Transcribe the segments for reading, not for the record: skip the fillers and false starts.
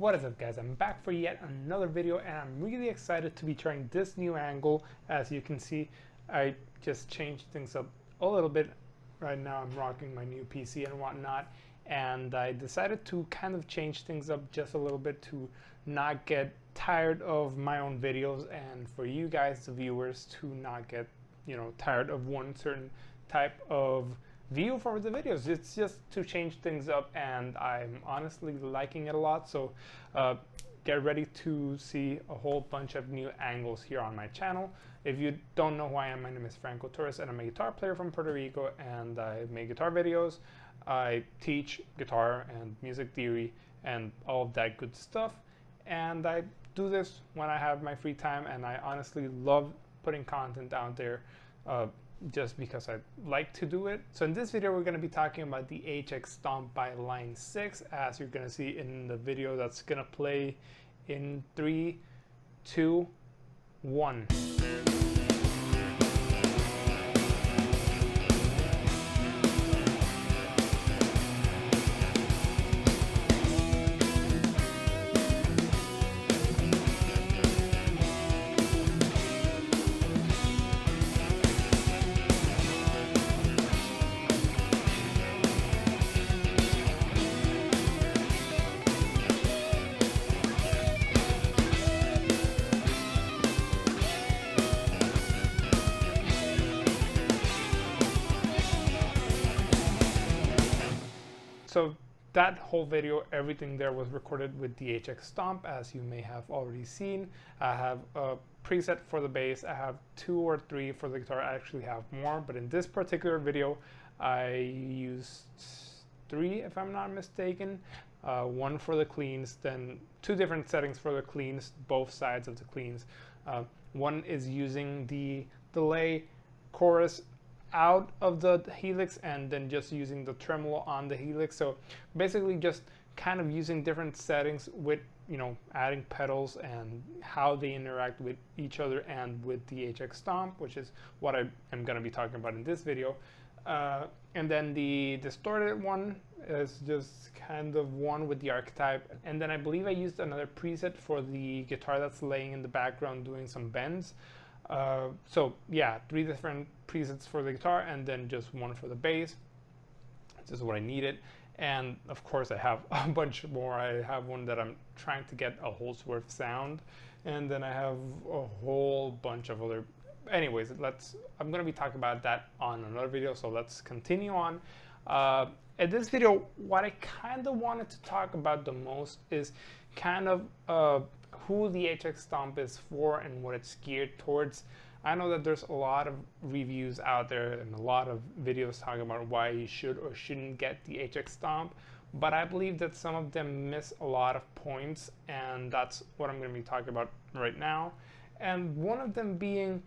What is up, guys? I'm back for yet another video, and I'm really excited to be trying this new angle. As you can see, I just changed things up a little bit. Right now I'm rocking my new PC and whatnot, and I decided to kind of change things up just a little bit to not get tired of my own videos, and for you guys, the viewers, to not get tired of one certain type of view for the videos. It's just to change things up, and I'm honestly liking it a lot. So get ready to see a whole bunch of new angles here on my channel. If you don't know who I am, my name is Franco Torres, and I'm a guitar player from Puerto Rico, and I make guitar videos. I teach guitar and music theory and all of that good stuff, and I do this when I have my free time, and I honestly love putting content out there just because I like to do it. So in this video, we're going to be talking about the HX Stomp by Line 6, as you're going to see in the video that's going to play in 3, 2, 1. So that whole video, everything there was recorded with the HX Stomp, as you may have already seen. I have a preset for the bass. I have 2 or 3 for the guitar. I actually have more, but in this particular video, I used 3, if I'm not mistaken. 1 for the cleans, then 2 different settings for the cleans, both sides of the cleans. One is using the delay chorus out of the helix, and then just using the tremolo on the helix. So basically just kind of using different settings with adding pedals and how they interact with each other and with the HX Stomp, which is what I am going to be talking about in this video. And then the distorted one is just kind of one with the archetype, and then I believe I used another preset for the guitar that's laying in the background doing some bends. So yeah, 3 different presets for the guitar, and then just 1 for the bass. This is what I needed, and of course I have a bunch more. I have one that I'm trying to get a Holsworth sound, and then I have a whole bunch of other. Anyways, I'm going to be talking about that on another video, so let's continue on. In this video, what I kind of wanted to talk about the most is kind of who the HX Stomp is for and what it's geared towards. I know that there's a lot of reviews out there and a lot of videos talking about why you should or shouldn't get the HX Stomp, but I believe that some of them miss a lot of points, and that's what I'm going to be talking about right now. And one of them being,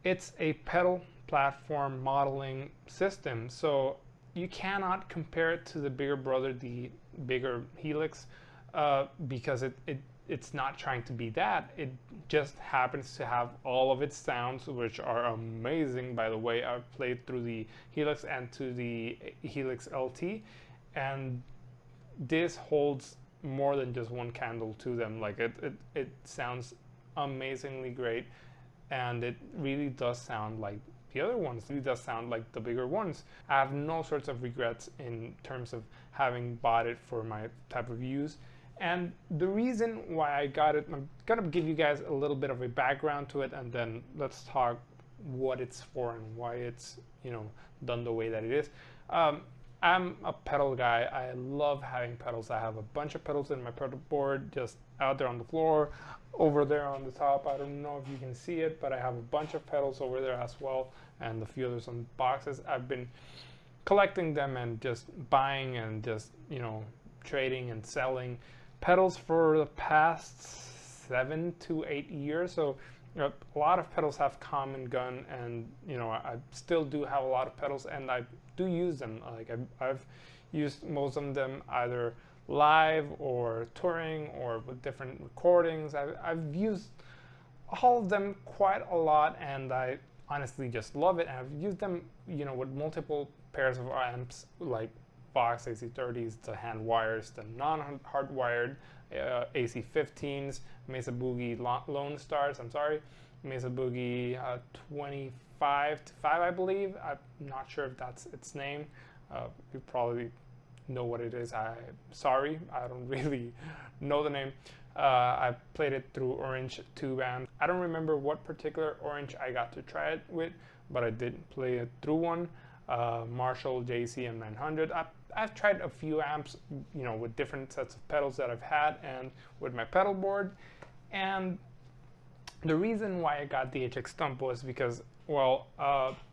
it's a pedal platform modeling system, so you cannot compare it to the bigger brother, the bigger Helix, because it's not trying to be that. It just happens to have all of its sounds, which are amazing, by the way. I've played through the Helix and to the Helix LT, and this holds more than just one candle to them. Like it sounds amazingly great, and it really does sound like the other ones. It really does sound like the bigger ones. I have no sorts of regrets in terms of having bought it for my type of use. And the reason why I got it, I'm gonna give you guys a little bit of a background to it, and then let's talk what it's for and why it's done the way that it is. I'm a pedal guy. I love having pedals. I have a bunch of pedals in my pedal board, just out there on the floor, over there on the top. I don't know if you can see it, but I have a bunch of pedals over there as well, and a few others on boxes. I've been collecting them and just buying and just trading and selling pedals for the past 7 to 8 years. So a lot of pedals have come and gone, and I still do have a lot of pedals, and I do use them. Like I've used most of them either live or touring or with different recordings. I've used all of them quite a lot, and I honestly just love it. And I've used them with multiple pairs of amps, like Vox AC30s, the hand wires, the non-hardwired AC15s, Mesa Boogie Lone Stars, Mesa Boogie 25 to 5, I believe. I'm not sure if that's its name. You probably know what it is. Sorry, I don't really know the name. I played it through Orange Tube Amp. I don't remember what particular Orange I got to try it with, but I did play it through one. Marshall JCM 900. I've tried a few amps, with different sets of pedals that I've had and with my pedal board. And the reason why I got the HX Stomp was because, well,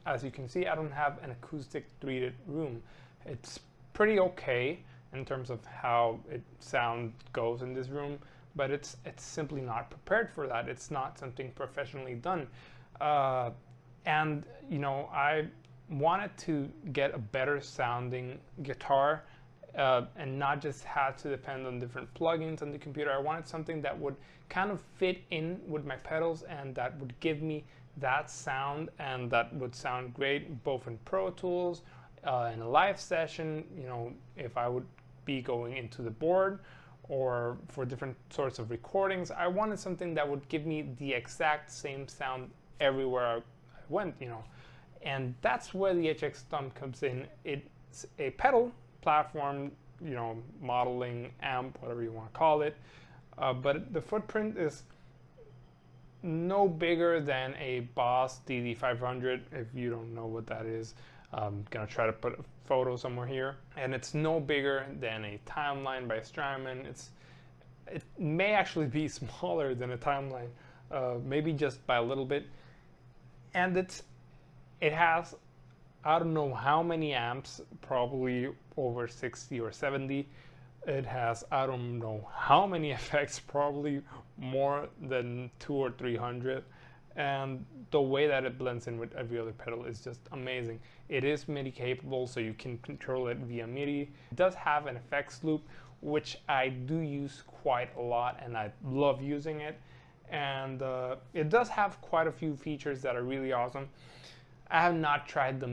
as you can see, I don't have an acoustic treated room. It's pretty okay in terms of how sound goes in this room, but it's simply not prepared for that. It's not something professionally done. And I wanted to get a better sounding guitar and not just have to depend on different plugins on the computer. I wanted something that would kind of fit in with my pedals and that would give me that sound, and that would sound great both in Pro Tools, in a live session, if I would be going into the board, or for different sorts of recordings. I wanted something that would give me the exact same sound everywhere I went, And that's where the HX Stomp comes in. It's a pedal platform, modeling amp, whatever you want to call it. But the footprint is no bigger than a Boss DD500. If you don't know what that is, I'm going to try to put a photo somewhere here. And it's no bigger than a Timeline by Strymon. It may actually be smaller than a Timeline, maybe just by a little bit. And it has, I don't know how many amps, probably over 60 or 70. It has, I don't know how many effects, probably more than 200 or 300. And the way that it blends in with every other pedal is just amazing. It is MIDI capable, so you can control it via MIDI. It does have an effects loop, which I do use quite a lot, and I love using it. And it does have quite a few features that are really awesome. I have not tried the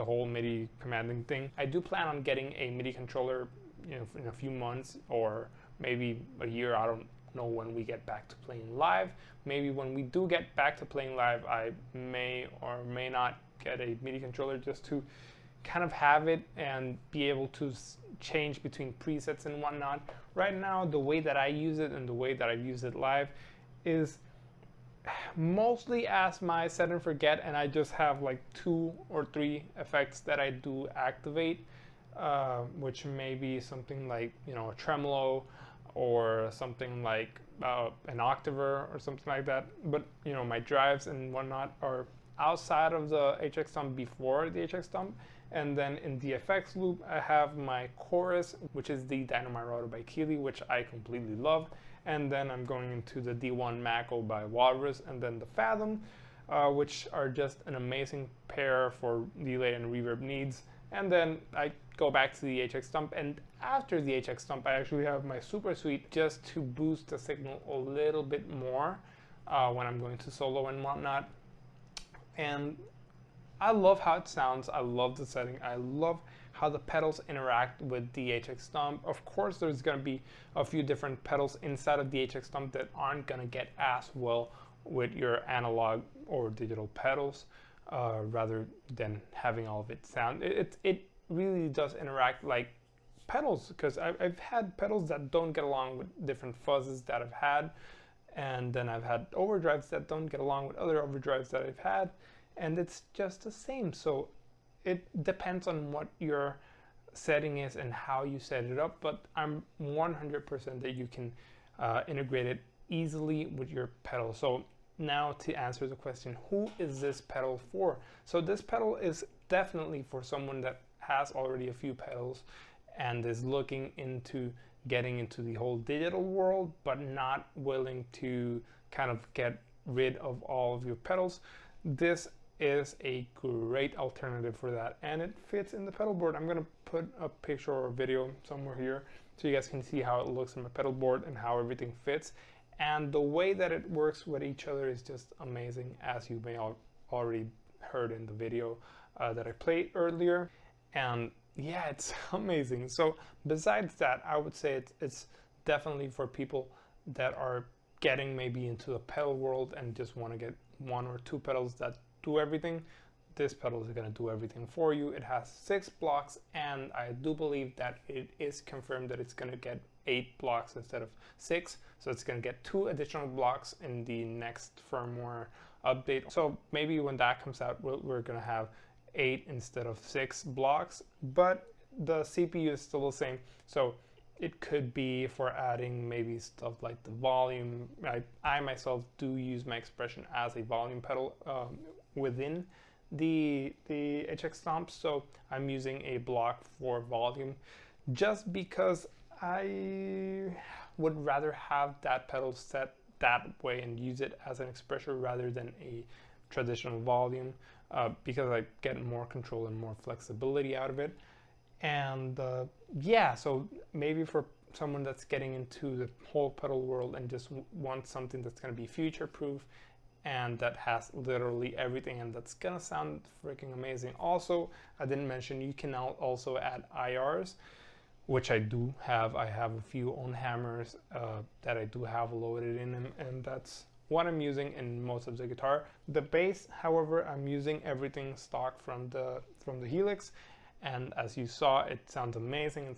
whole MIDI commanding thing. I do plan on getting a MIDI controller, in a few months or maybe a year. I don't know when we get back to playing live. Maybe when we do get back to playing live, I may or may not get a MIDI controller just to kind of have it and be able to change between presets and whatnot. Right now, the way that I use it and the way that I use it live is mostly as my set and forget, and I just have like 2 or 3 effects that I do activate, which may be something like a tremolo or something like an octaver or something like that. But my drives and whatnot are outside of the HX Stomp before the HX Stomp. And then in the effects loop, I have my chorus, which is the Dynamite Rotor by Keeley, which I completely love. And then I'm going into the D1 Mako by Walrus, and then the Fathom, which are just an amazing pair for delay and reverb needs. And then I go back to the HX Stomp, and after the HX Stomp, I actually have my Super Suite just to boost the signal a little bit more when I'm going to solo and whatnot. And I love how it sounds. I love the setting. I love how the pedals interact with the HX Stomp. Of course, there's going to be a few different pedals inside of the HX Stomp that aren't going to get as well with your analog or digital pedals, rather than having all of it sound. It really does interact like pedals, because I've had pedals that don't get along with different fuzzes that I've had, and then I've had overdrives that don't get along with other overdrives that I've had, and it's just the same. So it depends on what your setting is and how you set it up, but I'm 100% that you can integrate it easily with your pedal. So now to answer the question, who is this pedal for? So this pedal is definitely for someone that has already a few pedals and is looking into getting into the whole digital world, but not willing to kind of get rid of all of your pedals. This is a great alternative for that, and it fits in the pedal board. I'm going to put a picture or a video somewhere here so you guys can see how it looks in my pedal board and how everything fits. And the way that it works with each other is just amazing, as you may already heard in the video that I played earlier. And yeah, it's amazing. So besides that, I would say it's definitely for people that are getting maybe into the pedal world and just want to get one or two pedals that do everything. This pedal is going to do everything for you. It has 6 blocks, and I do believe that it is confirmed that it's going to get 8 blocks instead of 6. So it's going to get 2 additional blocks in the next firmware update. So maybe when that comes out, we're going to have 8 instead of 6 blocks, but the CPU is still the same. So it could be for adding maybe stuff like the volume. I myself do use my expression as a volume pedal within the HX Stomp, so I'm using a block for volume just because I would rather have that pedal set that way and use it as an expressor rather than a traditional volume, because I get more control and more flexibility out of it. And yeah, so maybe for someone that's getting into the whole pedal world and just wants something that's going to be future proof and that has literally everything and that's gonna sound freaking amazing. Also, I didn't mention you can now also add IRs, which I do have. I have a few Ownhammers that I do have loaded in them, and that's what I'm using in most of the guitar. The bass, however, I'm using everything stock from the Helix, and as you saw, it sounds amazing.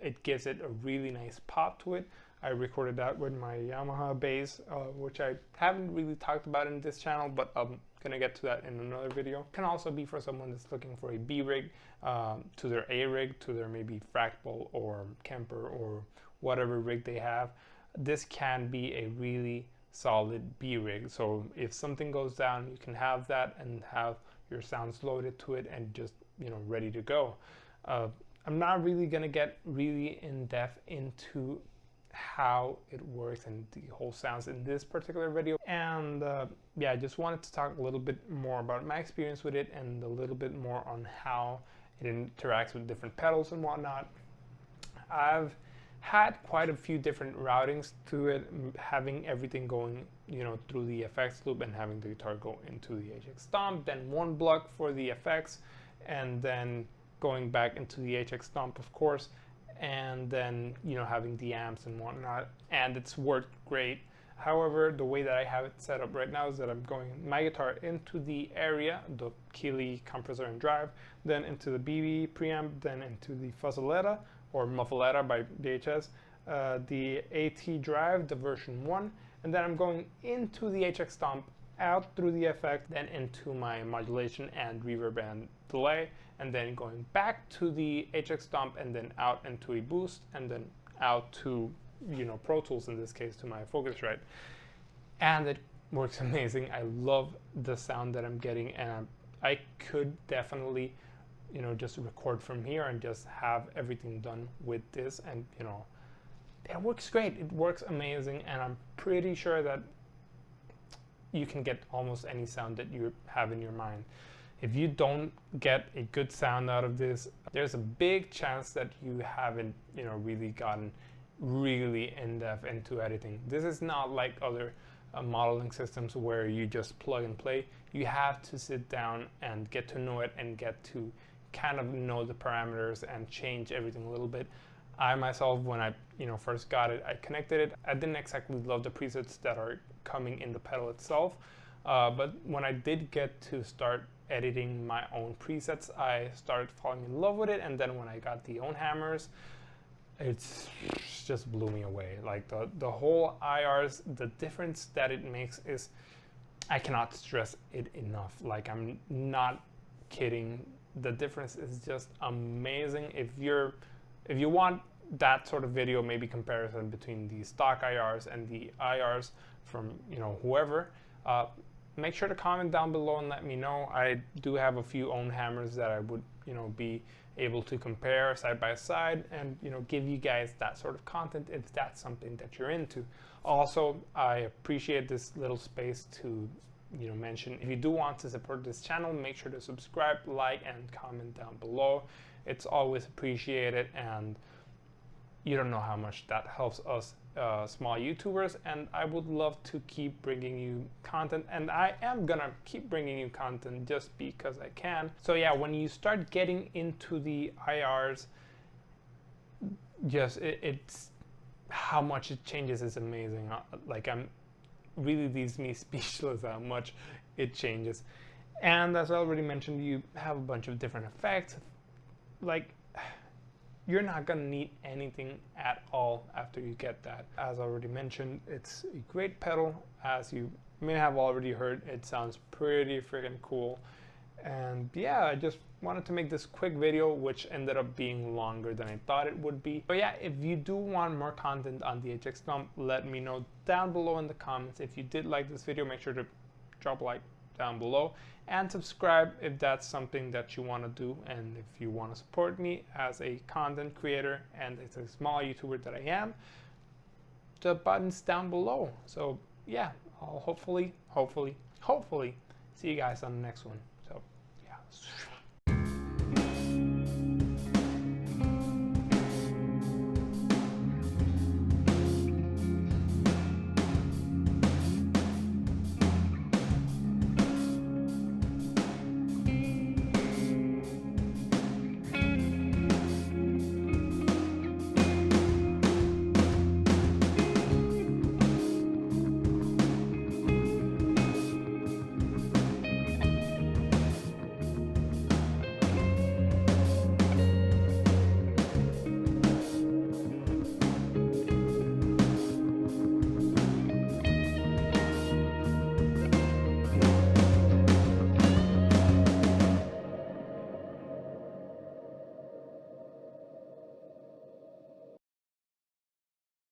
It gives it a really nice pop to it. I recorded that with my Yamaha bass, which I haven't really talked about in this channel, but I'm gonna get to that in another video. Can also be for someone that's looking for a B rig to their A rig, to their maybe Fractal or Kemper or whatever rig they have. This can be a really solid B rig. So if something goes down, you can have that and have your sounds loaded to it and just, you know, ready to go. I'm not really gonna get really in depth into how it works and the whole sounds in this particular video, and yeah, I just wanted to talk a little bit more about my experience with it and a little bit more on how it interacts with different pedals and whatnot. I've had quite a few different routings to it, having everything going, you know, through the effects loop and having the guitar go into the HX Stomp, then one block for the effects, and then going back into the HX Stomp, of course, and then, you know, having the amps and whatnot, and it's worked great. However, the way that I have it set up right now is that I'm going my guitar into the area, the Keeley compressor and drive, then into the BB preamp, then into the Fuzzoletta or Muffaletta by DHS, the AT drive, the version 1, and then I'm going into the HX Stomp, out through the effect, then into my modulation and reverb and delay, and then going back to the HX Stomp and then out into a boost, and then out to, you know, Pro Tools in this case, to my Focusrite. And it works amazing. I love the sound that I'm getting, and I could definitely, you know, just record from here and just have everything done with this, and, you know, it works great. It works amazing, and I'm pretty sure that you can get almost any sound that you have in your mind. If you don't get a good sound out of this, there's a big chance that you haven't, you know, really gotten really in-depth into editing. This is not like other modeling systems where you just plug and play. You have to sit down and get to know it and get to kind of know the parameters and change everything a little bit. I myself, when I, you know, first got it, I connected it. I didn't exactly love the presets that are coming in the pedal itself, but when I did get to start editing my own presets, I started falling in love with it. And then when I got the Ownhammers, it's just blew me away. Like the whole IRs, the difference that it makes is, I cannot stress it enough. Like, I'm not kidding. The difference is just amazing. If you want that sort of video, maybe comparison between the stock IRs and the IRs from, you know, whoever, make sure to comment down below and let me know. I do have a few Ownhammers that I would, you know, be able to compare side by side and, you know, give you guys that sort of content if that's something that you're into. Also, I appreciate this little space to, you know, mention, if you do want to support this channel, make sure to subscribe, like, and comment down below. It's always appreciated, and you don't know how much that helps us small YouTubers, and I would love to keep bringing you content, and I am gonna keep bringing you content just because I can. So yeah, when you start getting into the IRs, just it's how much it changes is amazing. Like, I'm really leaves me speechless how much it changes. And as I already mentioned, you have a bunch of different effects. Like, you're not gonna need anything at all after you get that. As I already mentioned, it's a great pedal. As you may have already heard, it sounds pretty freaking cool. And yeah, I just wanted to make this quick video, which ended up being longer than I thought it would be. But yeah, if you do want more content on the HX Stomp, let me know down below in the comments. If you did like this video, make sure to drop a like down below and subscribe if that's something that you want to do, and if you want to support me as a content creator and as a small YouTuber that I am, the button's down below. So yeah, I'll hopefully see you guys on the next one. So yeah.